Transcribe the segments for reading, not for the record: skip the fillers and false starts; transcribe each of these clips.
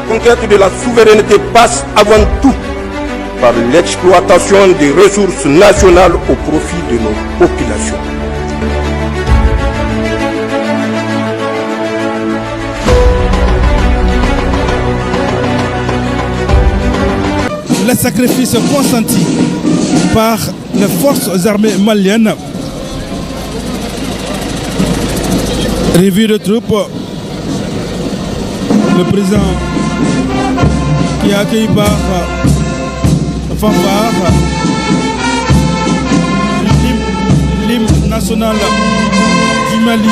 conquête de la souveraineté passe avant tout par l'exploitation des ressources nationales au profit de nos populations. Les sacrifices consentis par les forces armées maliennes. Revue de troupes. Le président qui est accueilli par la fanfare. L'hymne national du Mali.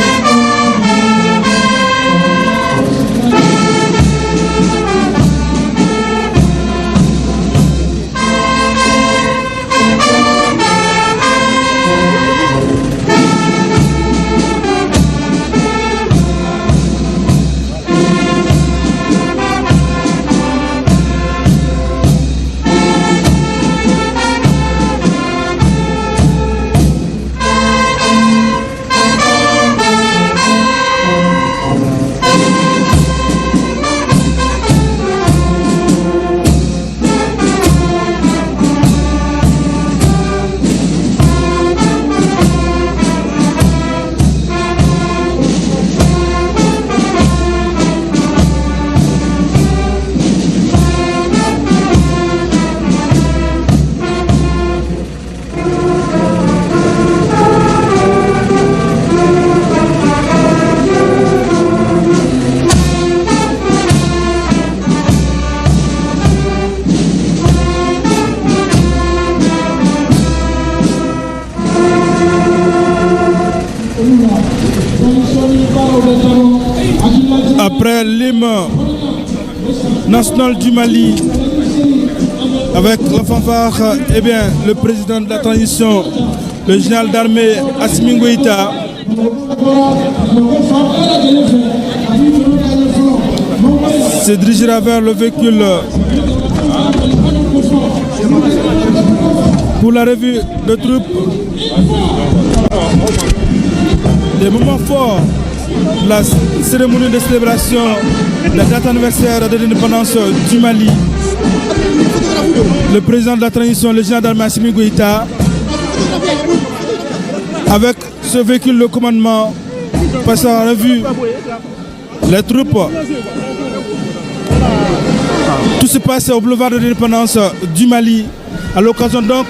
Après l'hymne national du Mali, avec la fanfare, eh bien, le président de la transition, le général d'armée Assimi Goïta, se dirigera vers le véhicule pour la revue de troupes. Des moments forts, la cérémonie de célébration de la date anniversaire de l'indépendance du Mali. Le président de la transition, le général d'armée Assimi Goïta, avec ce véhicule de commandement, passe en revue les troupes. Tout se passe au boulevard de l'indépendance du Mali, à l'occasion donc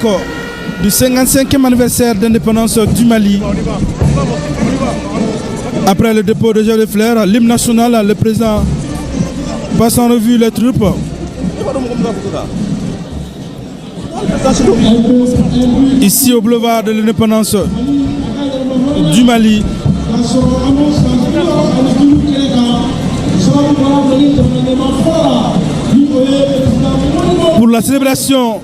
du 55e anniversaire d'indépendance du Mali. Après le dépôt de Jeux de Fleurs, l'hymne national, le président passe en revue les troupes. Ici au boulevard de l'indépendance du Mali. Pour la célébration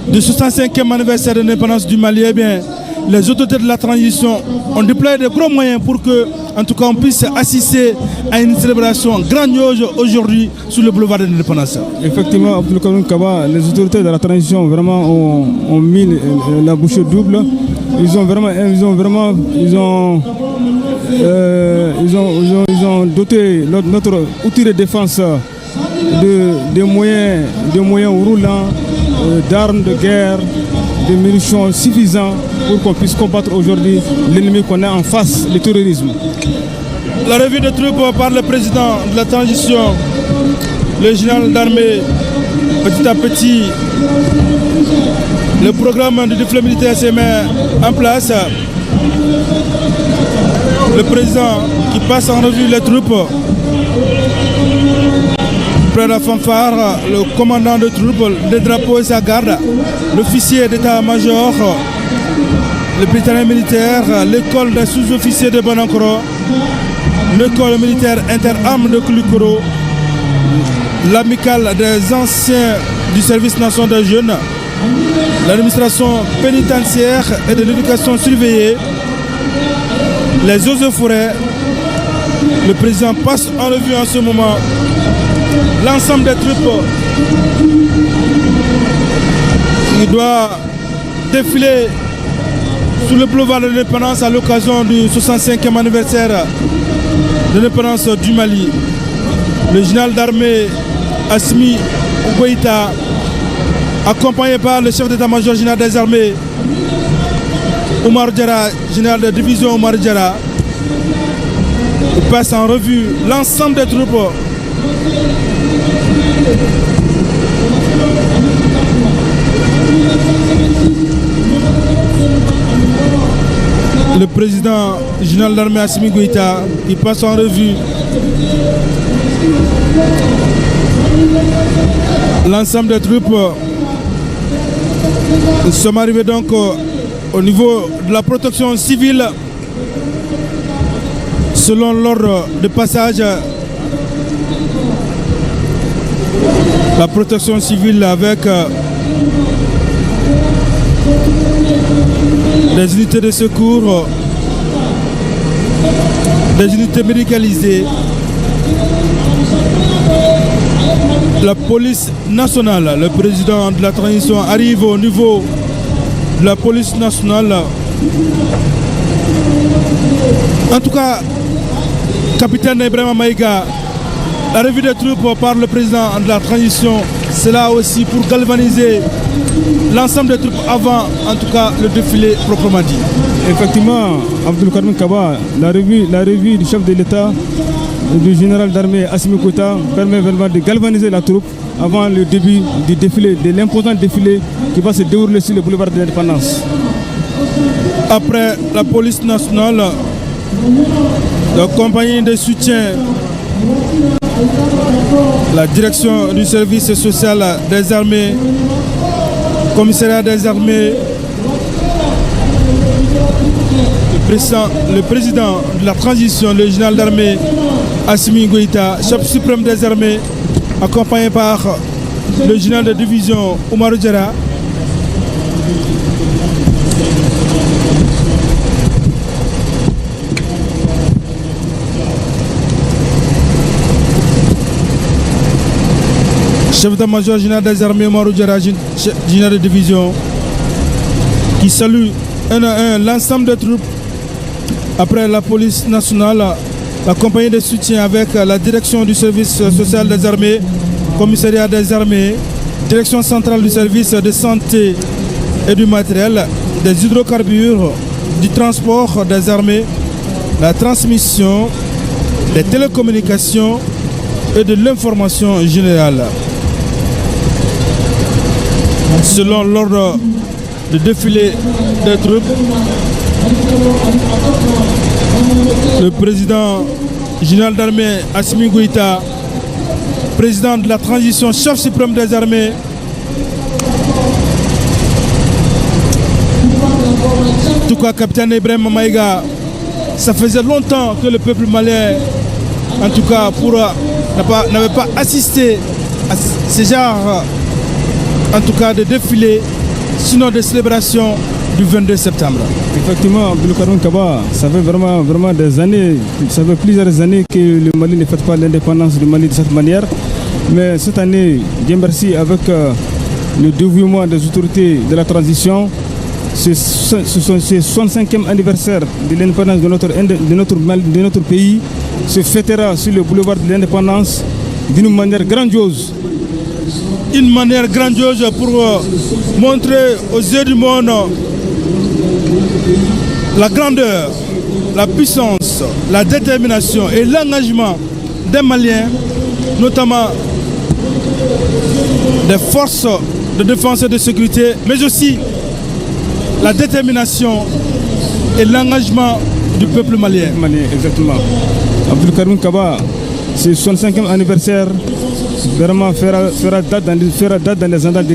du 65e anniversaire de l'indépendance du Mali, eh bien, les autorités de la transition ont déployé de gros moyens pour que, en tout cas, on puisse assister à une célébration grandiose aujourd'hui sur le boulevard de l'indépendance. Effectivement, Abdelkarim Kaba, les autorités de la transition vraiment ont mis la bouchée double. Ils ont doté notre outil de défense de moyens roulants, d'armes de guerre, de munitions suffisants pour qu'on puisse combattre aujourd'hui l'ennemi qu'on a en face, le terrorisme. La revue de troupes par le président de la transition, le général d'armée, petit à petit, le programme de défilé militaire s'est mis en place. Le président qui passe en revue les troupes, près de la fanfare, le commandant de troupes, le drapeau et sa garde, l'officier d'état-major, le britannique militaire, l'école des sous-officiers de Bonankoro, l'école militaire inter-armes de Koulikoro, l'amicale des anciens du service national des jeunes, l'administration pénitentiaire et de l'éducation surveillée, les eaux et forêts. Le président passe en revue en ce moment l'ensemble des troupes qui doit défiler sur le boulevard de l'indépendance à l'occasion du 65e anniversaire de l'indépendance du Mali. le général d'armée Assimi Goïta, accompagné par le chef d'état-major général des armées, Oumar Diarra, général de division Oumar Diarra, passe en revue l'ensemble des troupes le président général d'armée Assimi Goïta qui passe en revue l'ensemble des troupes. Nous sommes arrivés donc au niveau de la protection civile selon l'ordre de passage. La protection civile avec des unités de secours, des unités médicalisées, la police nationale. Le président de la transition arrive au niveau de la police nationale. En tout cas, capitaine Ibrahima Maïga, la revue des troupes par le président de la transition, c'est là aussi pour galvaniser l'ensemble des troupes avant, en tout cas, le défilé proprement dit. Effectivement, Abdulkarim Kaba, la revue du chef de l'État, du général d'armée Assimi Goïta, permet vraiment de galvaniser la troupe avant le début du défilé, de l'imposant défilé qui va se dérouler sur le boulevard de l'Indépendance. Après la police nationale, la compagnie de soutien, la direction du service social des armées, commissariat des armées, le président de la transition, le général d'armée Assimi Goïta, chef suprême des armées, accompagné par le général de division Oumar Diarra. Chef d'état-major général des armées Oumar Diarra, général de division, qui salue un à un l'ensemble des troupes. Après la police nationale, la compagnie de soutien avec la direction du service social des armées, commissariat des armées, direction centrale du service de santé et du matériel, des hydrocarbures, du transport des armées, la transmission, des télécommunications et de l'information générale. Selon l'ordre de défilé des troupes, le président général d'armée Assimi Goïta, président de la transition, chef suprême des armées, en tout cas capitaine Ibrahima Maïga, ça faisait longtemps que le peuple malien, en tout cas, n'avait pas assisté à ce genre, en tout cas, de défilé, sinon de célébration du 22 septembre. Effectivement, Abdulkarim Kaba, ça fait vraiment des années, ça fait plusieurs années que le Mali ne fête pas l'indépendance du Mali de cette manière. Mais cette année, Dieu merci, avec le dévouement des autorités de la transition, ce 65e anniversaire de l'indépendance de notre pays se fêtera sur le boulevard de l'indépendance d'une manière grandiose. Une manière grandiose pour montrer aux yeux du monde la grandeur, la puissance, la détermination et l'engagement des Maliens, notamment des forces de défense et de sécurité, mais aussi la détermination et l'engagement du peuple malien. Exactement. Abdulkarim Kaba, c'est son 65e anniversaire, vraiment fera date dans les annales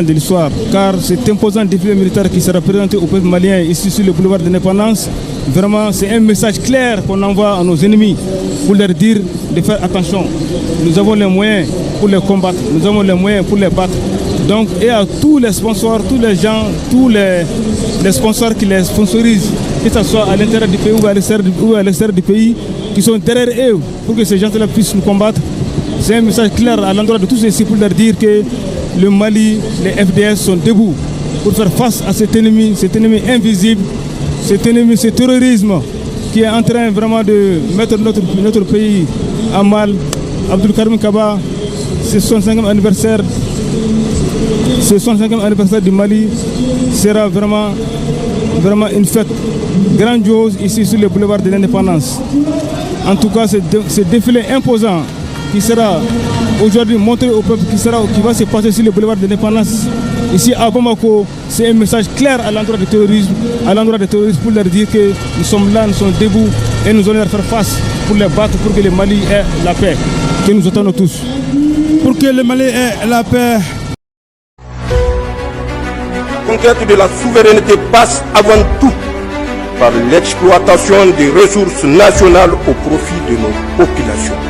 de l'histoire, car cet imposant défilé militaire qui sera présenté au peuple malien ici sur le boulevard de l'Indépendance, vraiment c'est un message clair qu'on envoie à nos ennemis pour leur dire de faire attention. Nous avons les moyens pour les combattre, nous avons les moyens pour les battre. Donc, et à tous les sponsors, tous les gens, tous les sponsors qui les sponsorisent, que ce soit à l'intérieur du pays ou à l'extérieur du pays, qui sont derrière eux pour que ces gens-là puissent nous combattre. C'est un message clair à l'endroit de tous ceux-ci pour leur dire que le Mali, les FDS sont debout pour faire face à cet ennemi invisible, cet ennemi, ce terrorisme qui est en train vraiment de mettre notre pays à mal Abdul Karim Kaba, ce 65e anniversaire du Mali sera vraiment une fête grandiose ici sur le boulevard de l'Indépendance. En tout cas, ce défilé imposant qui sera aujourd'hui montré au peuple, qui va se passer sur le boulevard de l'Indépendance ici à Bamako, c'est un message clair à l'endroit des terroristes, pour leur dire que nous sommes là, nous sommes debout et nous allons leur faire face pour les battre, pour que le Mali ait la paix que nous attendons tous. Pour que le Mali ait la paix. La conquête de la souveraineté passe avant tout par l'exploitation des ressources nationales au profit de nos populations.